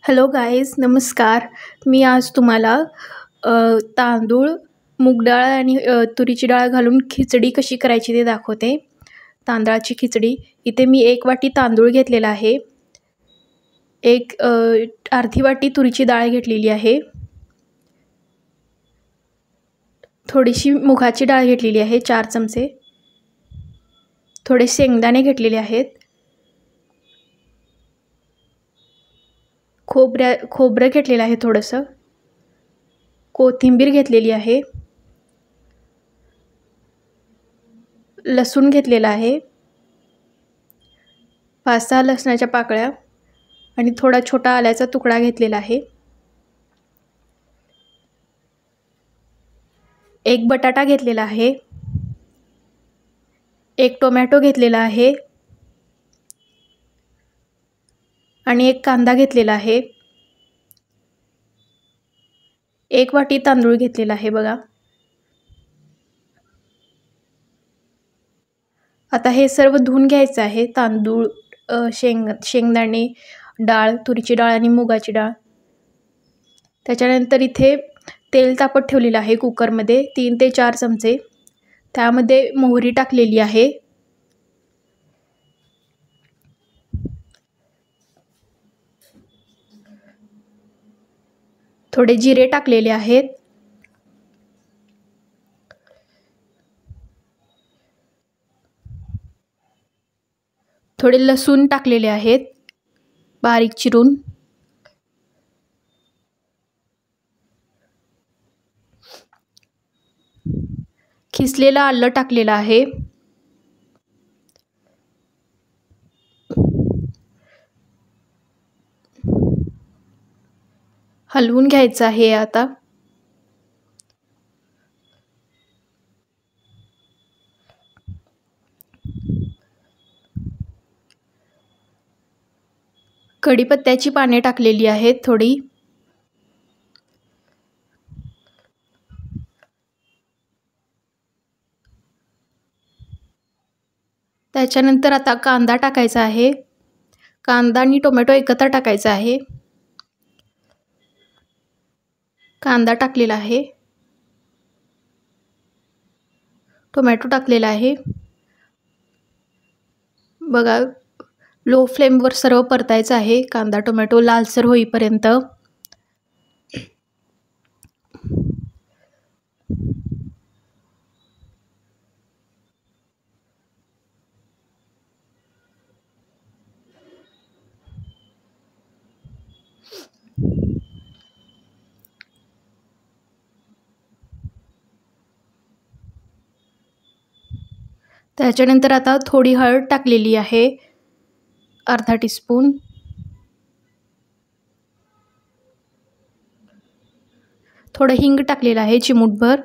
Hello guys, नमस्कार. मी आज तुम्हाला तांदूळ, मूग डाळ आणि तुरीची डाळ घालून खिचडी कशी करायची ते दाखवते. तांदळाची खिचडी. इथे मी 1 वाटी तांदूळ घेतलेला आहे. अर्धी वाटी तुरीची डाळ घेतलेली आहे. थोडीशी मुगाची डाळ घेतलेली आहे 4 चमचे. थोडे शेंगदाणे घेतलेले आहेत. खोबरं घेतलेलं आहे थोडंसं. कोथिंबीर घेतलेली आहे. लसूण घेतलेला आहे. 5-6 लसणाच्या पाकळ्या आणि थोडा छोटा आल्याचा तुकडा घेतलेला आहे. 1 बटाटा घेतलेला आहे. 1 टोमॅटो घेतलेला आहे आणि 1 कांदा घेतलेला आहे. 1 वाटी तांदूळ घेतलेला आहे बघा. आता हे सर्व धुवून घ्यायचं आहे. तांदूळ, शेंगदाणे, डाळ, तुरीची डाळ आणि मुगाची डाळ. त्याच्यानंतर इथे तेल तापत ठेवलेलं आहे कुकरमध्ये 3 ते 4 चमचे. त्यामध्ये मोहरी टाकलेली आहे. थोडे जिरे टाकलेले आहेत. थोडे लसूण टाकलेले आहेत बारीक चिरून. खिसलेलं आलं टाकलेलं आहे. हलवून घ्यायचं आहे आता. कढीपत्त्याची पाने टाकलेली आहेत थोडी. त्याच्यानंतर आता कांदा टाकायचा आहे. कांदा आणि टोमॅटो एकत्र टाकायचा आहे. कांदा टाकलेला आहे. टोमॅटो टाकलेला आहे. बघा, लो फ्लेमवर सर्व परतायचं आहे. कांदा टोमॅटो लालसर होईपर्यंत. त्याच्यानंतर आता थोडी हळद टाकलेली आहे, अर्धा टीस्पून. थोडं हिंग टाकलेलं आहे चिमूटभर.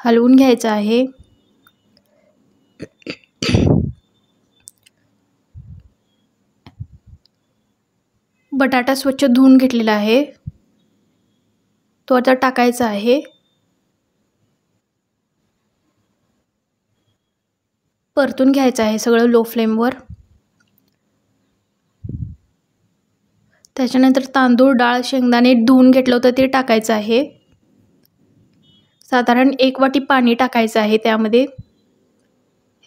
हलवून घ्यायचं आहे. बटाटा स्वच्छ धुवून घेतलेला आहे, तो आता टाकायचा आहे. परतून घ्यायचं आहे सगळं लो फ्लेमवर. त्याच्यानंतर तांदूळ, डाळ, शेंगदाणे धुवून घेतलं होतं ते टाकायचं आहे. साधारण 1 वाटी पाणी टाकायचं आहे त्यामध्ये.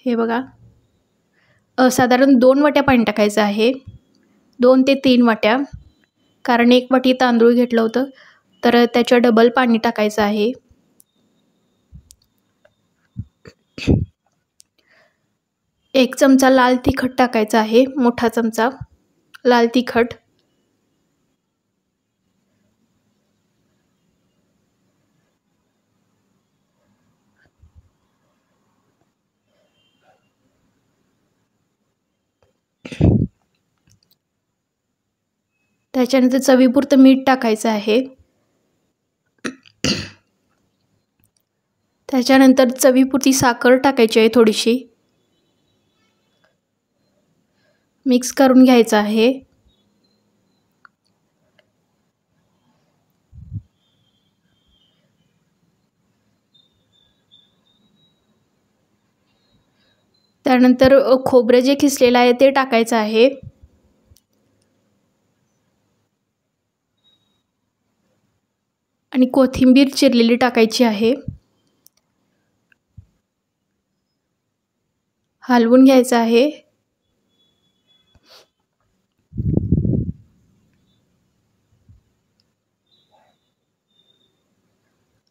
हे बघा, साधारण 2 वाट्या पाणी टाकायचं आहे. 2 ते 3 वाट्या. कारण 1 वाटी तांदूळ घेतलं होतं तर त्याच्या डबल पाणी टाकायचं आहे. एक चमचा लाल तिखट टाकायचा आहे, मोठा चमचा लाल तिखट. त्याच्यानंतर चवीपुरतं मीठ टाकायचं आहे. त्याच्यानंतर चवीपुरती साखर टाकायची आहे थोडीशी. मिक्स करून घ्यायचं आहे. त्यानंतर खोबरं जे खिसलेलं आहे ते टाकायचं आहे. आणि कोथिंबीर चिरलेली टाकायची आहे. हलवून घ्यायचं आहे.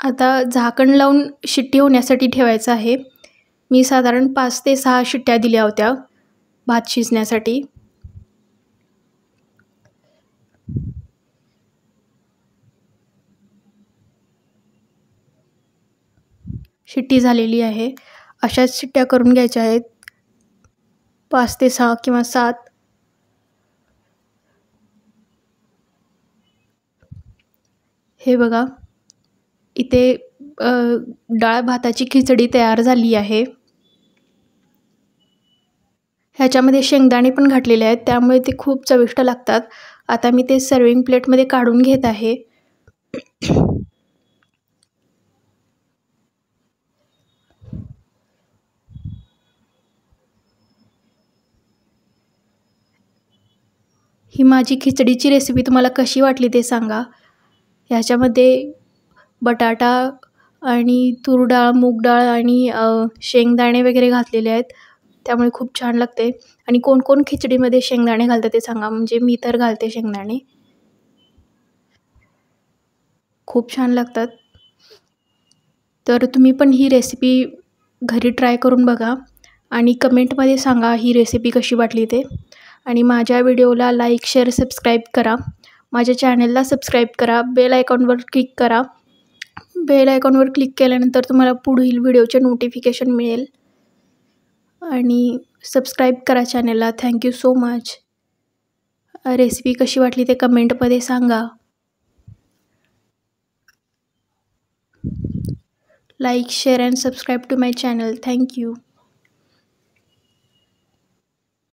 आता झाकण लावून शिट्टी होण्यासाठी ठेवायचं आहे. मी साधारण 5 ते 6 शिट्ट्या दिल्या होत्या भात शिजण्यासाठी. शिट्टी झालेली आहे. अशाच शिट्ट्या करून घ्यायच्या आहेत 5 ते 6 किंवा 7. हे बघा, इथे डाळ भाताची खिचडी तयार झाली आहे. ह्याच्यामध्ये शेंगदाणे पण घातलेले आहेत, त्यामुळे ते खूप चविष्ट लागतात. आता मी ते सर्विंग प्लेटमध्ये काढून घेत आहे. ही माझी खिचडीची रेसिपी तुम्हाला कशी वाटली ते सांगा. ह्याच्यामध्ये बटाटा आणि तूर डाळ, मूग डाळ आणि शेंगदाणे वगैरे घातलेले आहेत, त्यामुळे खूप छान लागते. आणि कोण कोण खिचडीमध्ये शेंगदाणे घालतं ते सांगा, म्हणजे मी तर घालते शेंगदाणे, खूप छान लागतात. तर तुम्ही पण ही रेसिपी घरी ट्राय करून बघा आणि कमेंटमध्ये सांगा ही रेसिपी कशी वाटली ते. आणि माझ्या व्हिडिओला लाईक, शेअर, सबस्क्राईब करा. माझ्या चॅनलला सबस्क्राईब करा. बेल आयकॉनवर क्लिक करा. बेल आयकॉनवर क्लिक केल्यानंतर तुम्हाला पुढील व्हिडिओचे नोटिफिकेशन मिळेल. आणि सबस्क्राईब करा चॅनलला. Thank you so much. रेसिपी कशी वाटली ते कमेंटमध्ये सांगा. Like, share and subscribe to my channel. Thank you.